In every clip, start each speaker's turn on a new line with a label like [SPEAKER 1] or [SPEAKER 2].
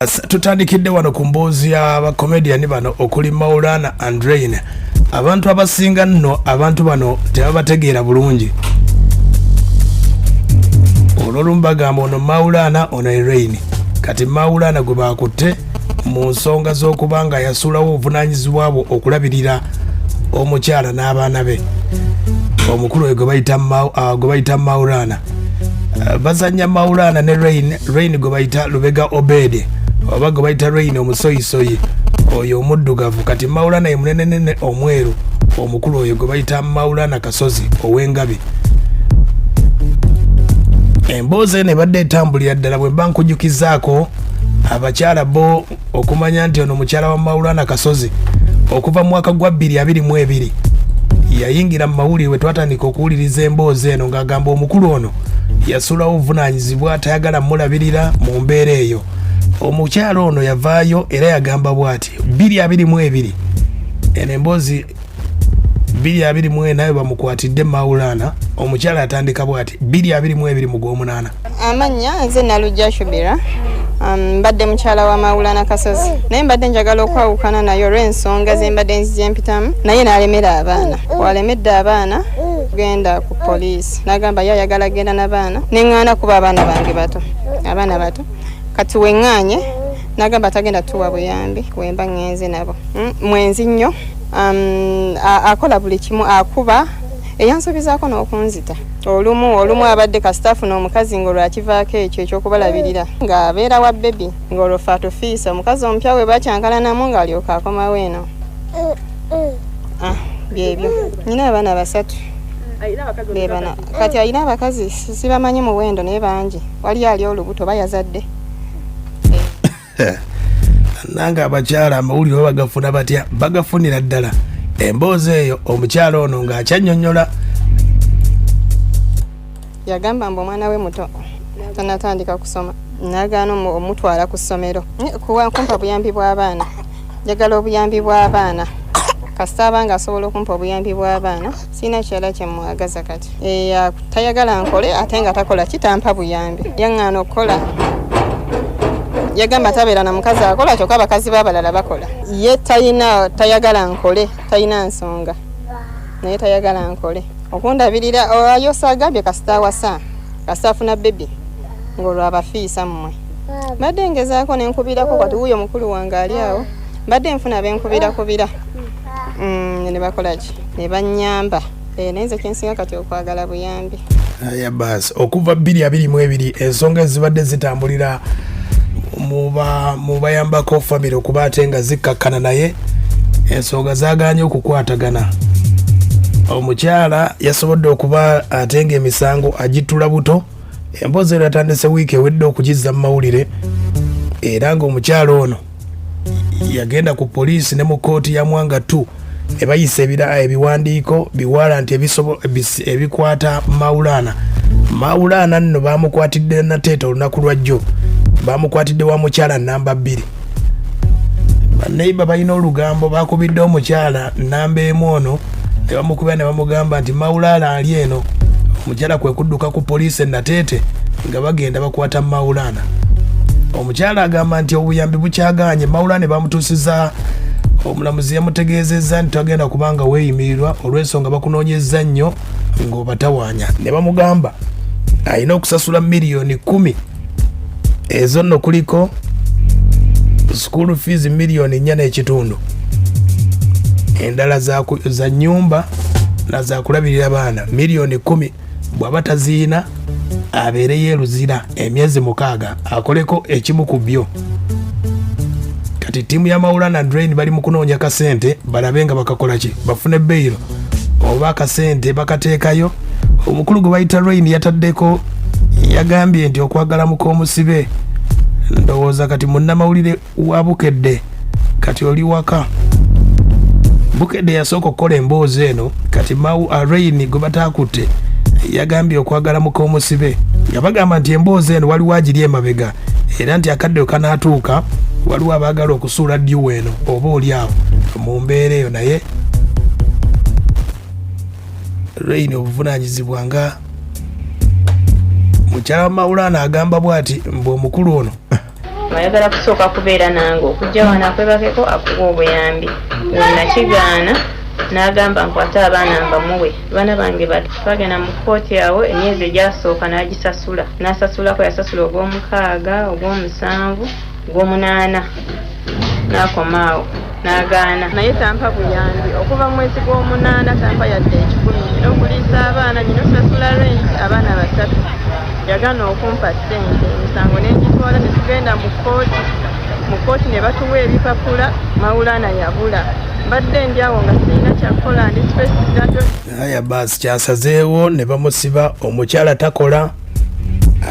[SPEAKER 1] Tutandikidde wano ku mboozi y'abakomediani bano okuli Maulana and Rain. Abantu abasinga nno abantu bano tebabategeera bulungi. Olw'olumu bagamba ono Maulana ono Rain. Kati Maulana gwe baakutte mu nsonga z'okuba nga yasuulawo obuvunaanyizibwa bwo okulabirira omukyala n'abaana be. Omukulu oyo gwe bayita Maulana. Bazanya Maulana ne Rain gwe bayita Lubega Obede. Oba gwe bayita Rain omusoyisoyi oyo omuddugavu. Kati Maulana ye munenenene omweru. Omukulu oyo gwe bayita Maulana Kasozi ow'engabi. Emboozi eno ebadde etambulira ddala bwe mba nkujjukizaako abakyala bo okumanya nti ono mukyala wa Maulana Kasozi okuva mu mwaka gwa 2022 yayingira mu mawulire we twatandika okuwuliriza emboozi eno ng'agamba omukulu ono yasulawo obuvunaanyizibwa tayagala mulabirira mu mbeera eyo. Omukyala ono yavaayo era yagamba bw'ati 2022 eno emboozi 2024 nayo bamukwatidde Maulana. Omukyala atandika bw'ati 2022 mu Gw'omunaana.
[SPEAKER 2] Amanya nze Nalujja Shubira. Mbadde mukyala wa Maulana Kasozi. Naye mbadde njagala okwawukana naye olw'ensonga ze mbadde nzijempitamu naye n'alemera abaana. Walemedde abaana genda ku poliisi. N'agamba yayagala genda n'abaana. Neŋŋaana kuba abaana bange bato. Abaana bato. Kati weŋŋaanye n'agamba tagenda tuwa buyambi wemba ŋŋenze nabo. Mwenzi nnyo. Akola buli kimu akuba eyansubizaako n'okunzita. Olumu abadde kasitaafu n'omukazi ng'olwakivaako ekyo ekyokubalabirira ng'abeera wa bebi ng'olwofa atufiisa omukazi omupya we bakyankalanamu ng'alyoka akomawo eno. Byebyo nina abaana basatu. Kati alina abakazi sibamanyi muwendo naye bangi. Wali ali olubuto bayazadde.
[SPEAKER 1] Nanga abakyala amawulire bagafuna batya bagafunira ddala. Emboozi eyo omukyala ono ng'akyanyonnyola.
[SPEAKER 2] Yagamba mbu omwana we muto tanatandika kusoma n'agaana omutwala ku ssomero kumpa buyambi bw'abaana. Njagala obuyambi bw'abaana kasita abanga asobola okumpa obuyambi bw'abaana sina kyala kyemwagaza kati. Tayagala nkole ate nga takola kitampa buyambi. Yaŋŋaana okukola. Yagamba tabeera na mukazi akola kyokka abakazi b'abalala bakola. Ye tayagala nkole, talina nsonga naye tayagala nkole. Okundabirira ayosa agambye kasita awasa kasita afuna bebi ng'olwo abafiisa mmwe. Mbadde ngezaako nenkubirako kati wuuyo mukulu wange ali awo mbadde nfuna benkubira ne bakola ki ne bannyamba. Naye nze kyensinga kati okwagala buyambi.
[SPEAKER 1] Aya baasi okuva 2022 ensonga ezibadde zitambulira mu bayambako famire okuba ate nga zikkakkana naye ensonga zaaganye okukwatagana. Omukyala yasobodde okuba ate ng'emisango agitula buto. Emboozi eno yatandise wiiki ewedde okugizza mu mawulire era ng'omukyala ono yagenda ku poliisi ne mu kkooti ya Mwanga 2 ne bayisa ebiwandiiko biwalanti ebikwata Maulana. Maulana nno baamukwatidde nateeta olunaku lwajjo. Baamukwatidde wa mukyala namba 2. Baneiba balina olugambo bakubidde omukyala namba emu ono ne bamukubira ne bamugamba nti Maulana ali eno. Omukyala kwe kudduka ku poliisi nateete nga bagenda bakwata Maulana. Omukyala agamba nti obuyambi bukyaganye. Maulana ne bamutuusiza omulamuzi yamutegeezezza nti tagenda kubanga weeyimirirwa olw'ensonga bakunoonyezza nnyo ng'obatawaanya. Ne bamugamba alina okusasula miliyoni 10. Ezo nno kuliko school fees miliyoni 4.5. Endala za nyumba na za kulabirira baana miliyoni 10. Bw'aba taziina abeere yeeruzira emyezi 6 akoleko ekimu ku byo. Kati ttiimu ya Maulana and Rain bali mu kunoonya kasente balabe nga bakakola ki bafune beyiro oba akasente bakateekayo. Omukulu gwe bayita Rain yataddeko yagambye nti okwagala muk'omusibe ndowooza kati munnamawulire wa Bukedde kati oli waka. Bukedde yasooka okukola emboozi eno kati Rain gwe bataakutte yagambye okwagala muk'omusibe. Yabagamba nti emboozi eno waliwo agiri emabega era nti akadde kanaatuuka waliwo abaagala okusuula ddiwo eno oba oli awo mu mbeera eyo. Naye Rain obuvunaanyizibwa nga mukyala Maulana agamba bw'ati mbu omukulu ono
[SPEAKER 2] ayagala kusooka kubeera nange okujja wano akwebakeko akuwa obuyambi. Nakigaana n'agamba nkwate abaana mbamuwe. Abaana bange bagenda mu kkooti awo emyezi egyasooka n'agisasula. N'asasulako yasasula ogw'omukaaga, ogw'omusanvu, ogw'omunaana. N'akomaawo n'agaana. Naye tampa buyambi okuva mu mwezi gw'omunaana tampa yadde 10. Nina okuliisa abaana, nina osasula rent abaana 3. Yagaana okumpa ssente. Emisango n'egitwala ne tugenda mu kkooti. Mu kkooti ne batuwa ebipapula, Maulana yabula. Mbadde ndi awo nga sirina kyakola ndi space.
[SPEAKER 1] Aya basi kyasazeewo ne bamusiba. Omukyala takola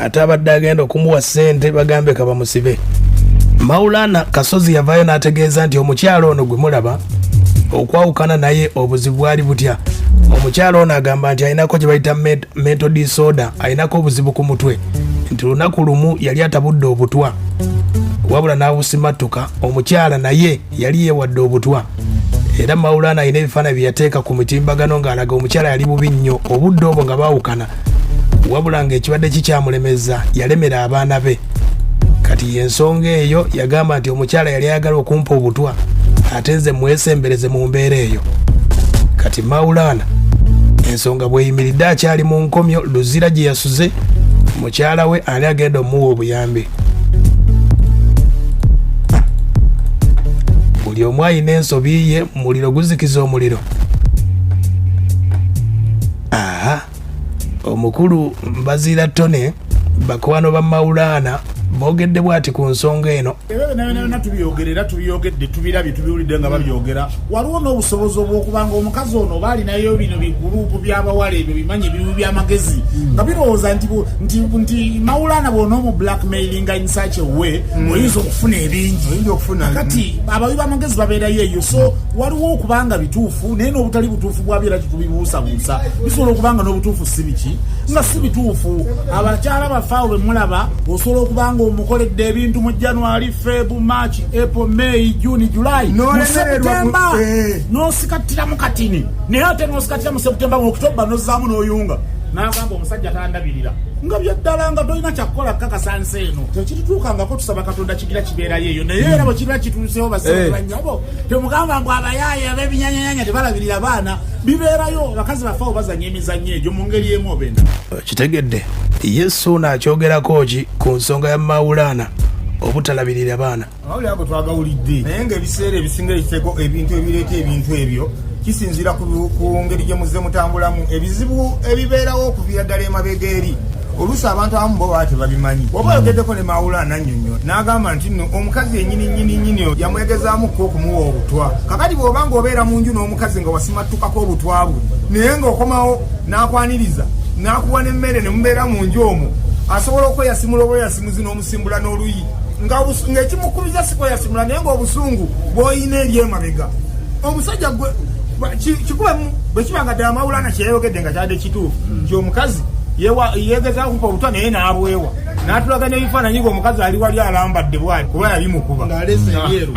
[SPEAKER 1] ate abadde agenda okumuwa ssente bagambe ka bamusibe. Maulana Kasozi yavaayo n'ategeeza nti omukyala ono gwe mulaba okwawukana naye obuzibu bwali butya. Omukyala ono agamba nti alinako kye bayita mental disorder, alinako obuzibu ku mutwe, nti lunaku lumu yali atabudde obutwa wabula n'abusimattuka. Omukyala naye yali yeewadde obutwa, era Maulana alina ebifaananyi bye yateeka ku mitimbagano ng'alaga omukyala yali bubi nnyo obudde obwo nga baawukana, wabula ng'ekibadde kikyamulemeza yalemera abaana be. Kati ensonga eyo yagamba nti omukyala yali ayagala okumpa obutwa ate nze mwesembereze mu mbeera eyo. Kati Maulana ensonga bweyimiridde akyali mu nkomyo, luzira gye yasuze, mukyala we ali agenda omuwa obuyambi. Buli omu alina ensobi ye, muliro guzikiza omuliro. Omukulu Mbaziira Tone bakwano ba Maulana boogedde bw'ati ku nsonga eno.
[SPEAKER 3] Ebyo tubiyogedde tubirabye tubiwulidde nga babyogera. Waliwo n'obusobozi obw'okubanga omukazi ono baalinayo bino biguruupu by'abawala ebyo bimanyi ebirubu by'amagezi nga birowooza nti Maulana bw'ona omu blackmailinga in such a way oyinza okufuna ebingi. Kati abawi b'amagezi babeerayo eyo, so waliwo okubanga bituufu naye n'obutali butuufu bwabyo era tubibuusabuusa. Bisobola okubanga n'obutuufu si biki nga si bituufu. Abakyala bafaawo bwe mulaba osobola okubanga omukoledde ebintu mu January, February, March, April, May, June, July, mu September n'osikattira mu katini, naye ate n'osikattira mu September, mu October n'ozzaamu n'oyunga n'agamba omusajja tandabirira nga byaddala nga tolina kyakukola kakasansa eno. Tekitutuukangako, tusaba Katonda kigira kibeerayo eyo, naye era bwe kiba kituuseewo basebe banyabo temugamba ngu abayaaye ab'ebinyanyanyanya tebalabirira baana, bibeerayo. Abakazi bafaawo bazanya emizannyo egyo mu ngeri emu oba endala.
[SPEAKER 1] Kitegedde Yesu n'akyogerako ki ku nsonga ya Maulana obutalabirira baana.
[SPEAKER 3] Awuli ago twagawulidde, naye ng'ebiseera ebisinga ekitego ebintu ebireeta ebintu ebyo kisinziira ku ngeri gye muzze mutambulamu. Ebizibu ebibeerawo okuviira ddala emabega eri oluusi abantu abamu bo baba tebabimanyi. Oba oyogeddeko ne Maulana annyonnyola n'agamba nti nno omukazi ennyini yamwegezaamuko okumuwa obutwa. Kakati bw'obanga obeera mu nju n'omukazi nga wasimattukako obutwa bwe naye ng'okomawo n'akwaniriza n'akuwa n'emmere ne mubeera mu nju omwo, asobola okweyasimula oba oyasimuzi n'omusimbula n'oluyi ng'ekimukubiza si kweyasimula naye ng'obusungu bw'oyina eri emabega. Omusajja gwe kikubemu bwe kiba nga ddala Maulana kyeyayogedde nga kyadde kituufu nti omukazi yeegezaako kupa obutwa naye n'abwewa n'atulaga n'ebifaananyi ng'omukazi ali wali alambadde bwali kuba yabimukuba ng'aleese ebyeru.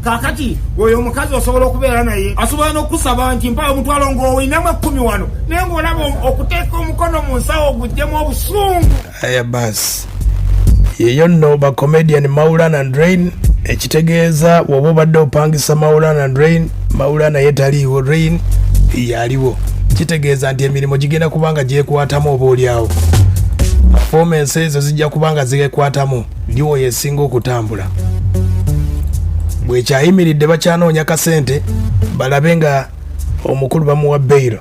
[SPEAKER 3] Kaakati oyo omukazi osobola okubeera naye, asobola n'okusaba nti mpayo omutwalo ng'owinamu 10 wano naye ng'olaba okuteeka omukono mu nsawo ogugyemu obusungu.
[SPEAKER 1] Aya basi yeyo nno ba comedian Maulana and Rain, ekitegeeza woba obadde opangisa Maulana and Rain, Maulana yetaliiwo, Rain yaliwo, kitegeeza nti emirimu gigenda kubanga gyekwatamu oba oliawo. Performance ezo zijja kubanga zigekwatamu liwo yesinga okutambula. Bwekyayimiridde bakyanoonya kasente balabe nga omukulu bamuwa beiro.